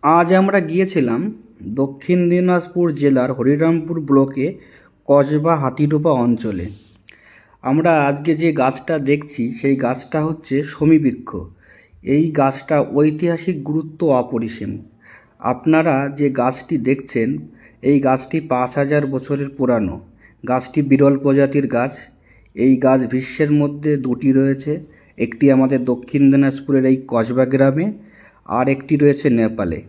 আজ আমরা গিয়েছিলাম দক্ষিণ দিনাজপুর জেলার হরিরামপুর ব্লকে কসবা হাতিডোবা অঞ্চলে। আমরা আজকে যে গাছটা দেখছি সেই গাছটা হচ্ছে শমীবৃক্ষ। এই গাছটা ঐতিহাসিক গুরুত্ব অপরিসীম। আপনারা যে গাছটি দেখছেন এই গাছটি ৫,০০০ বছরের পুরানো। গাছটি বিরল প্রজাতির গাছ। এই গাছ বিশ্বের মধ্যে দুটি রয়েছে, একটি আমাদের দক্ষিণ দিনাজপুরের এই কসবা গ্রামে, আর একটি রয়েছে নেপালে।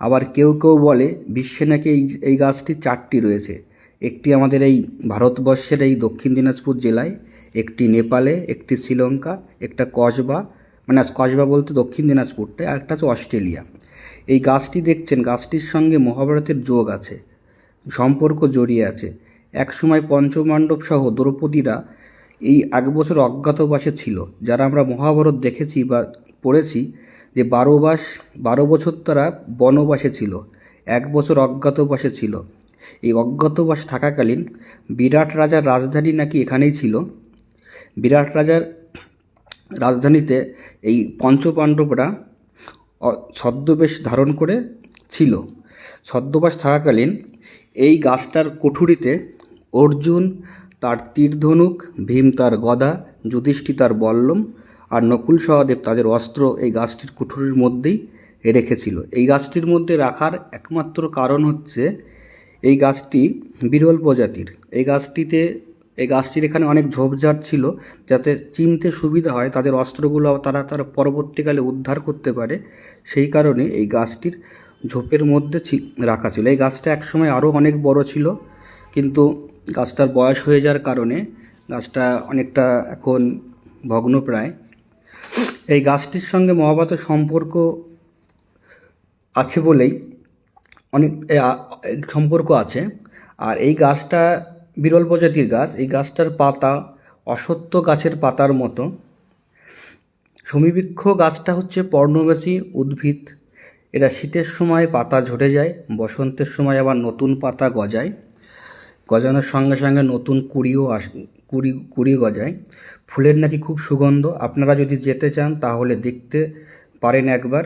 আবার কেউ কেউ বলে বিশ্বে নাকি এই গাছটি ৪টি রয়েছে, একটি আমাদের এই ভারতবর্ষের এই দক্ষিণ দিনাজপুর জেলায়, একটি নেপালে, একটি শ্রীলঙ্কা, একটা কসবা, মানে কসবা বলতে দক্ষিণ দিনাজপুরটায়, আর একটা হচ্ছে অস্ট্রেলিয়া। এই গাছটি দেখছেন, গাছটির সঙ্গে মহাভারতের যোগ আছে, সম্পর্ক জড়িয়ে আছে। একসময় পঞ্চপাণ্ডব সহ দ্রৌপদীরা এই ১ বছর অজ্ঞাতবাসে ছিল। যারা আমরা মহাভারত দেখেছি বা পড়েছি যে ১২ বছর তারা বনবাসে ছিল, ১ বছর অজ্ঞাতবাসে ছিল। এই অজ্ঞাতবাসে থাকাকালীন বিরাট রাজার রাজধানী নাকি এখানেই ছিল। বিরাট রাজার রাজধানীতে এই পঞ্চপাণ্ডবরা ছদ্মবেশ ধারণ করে ছিল। ছদ্মবেশ থাকাকালীন এই গাছটার কুঠুরিতে অর্জুন তার তীরধনুক, ভীম তার গদা, যুধিষ্ঠির তার বল্লম, আর নকুল সহদেব তাদের অস্ত্র এই গাছটির কুঠুরির মধ্যেই রেখেছিল। এই গাছটির মধ্যে রাখার একমাত্র কারণ হচ্ছে এই গাছটি বিরল প্রজাতির। এই গাছটির এখানে অনেক ঝোপঝাড় ছিল, যাতে চিনতে সুবিধা হয়, তাদের অস্ত্রগুলো তারা পরবর্তীকালে উদ্ধার করতে পারে। সেই কারণে এই গাছটির ঝোপের মধ্যে রাখা ছিল। এই গাছটা একসময় আরও অনেক বড় ছিল, কিন্তু গাছটার বয়স হয়ে যাওয়ার কারণে গাছটা অনেকটা এখন ভগ্নপ্রায়। এই গাছটির সঙ্গে মহাভারতের সম্পর্ক আছে বলেই অনেক সম্পর্ক আছে। আর এই গাছটা বিরল প্রজাতির গাছ। এই গাছটার পাতা অশ্বত্থ গাছের পাতার মতো। শমীবৃক্ষ গাছটা হচ্ছে পর্ণমোচী উদ্ভিদ। এরা শীতের সময় পাতা ঝরে যায়, বসন্তের সময় আবার নতুন পাতা গজায়। গজানোর সঙ্গে সঙ্গে নতুন কুড়ি গজায়। ফুলের নাকি খুব সুগন্ধ। আপনারা যদি যেতে চান তাহলে দেখতে পারেন একবার।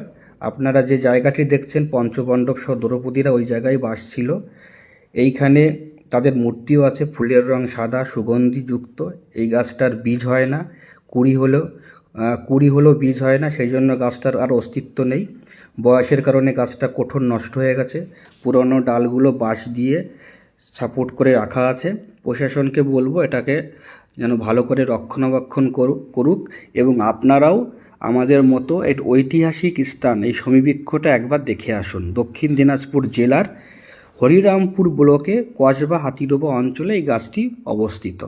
আপনারা যে জায়গাটি দেখছেন পঞ্চপাণ্ডব সহ দ্রৌপদীরা ওই জায়গায় বাস ছিল। এইখানে তাদের মূর্তিও আছে। ফুলের রং সাদা, সুগন্ধিযুক্ত। এই গাছটার বীজ হয় না, কুড়ি হলেও বীজ হয় না, সেই জন্য গাছটার আর অস্তিত্ব নেই। বয়সের কারণে গাছটা কঠোর নষ্ট হয়ে গেছে। পুরনো ডালগুলো বাঁশ দিয়ে সাপোর্ট করে রাখা আছে। প্রশাসনকে বলবো এটাকে যেন ভালো করে রক্ষণাবেক্ষণ করুক, এবং আপনারাও আমাদের মতো এই ঐতিহাসিক স্থান এই শমীবৃক্ষটা একবার দেখে আসুন। দক্ষিণ দিনাজপুর জেলার হরিরামপুর ব্লকে কসবা হাতিডোবা অঞ্চলে এই গাছটি অবস্থিত।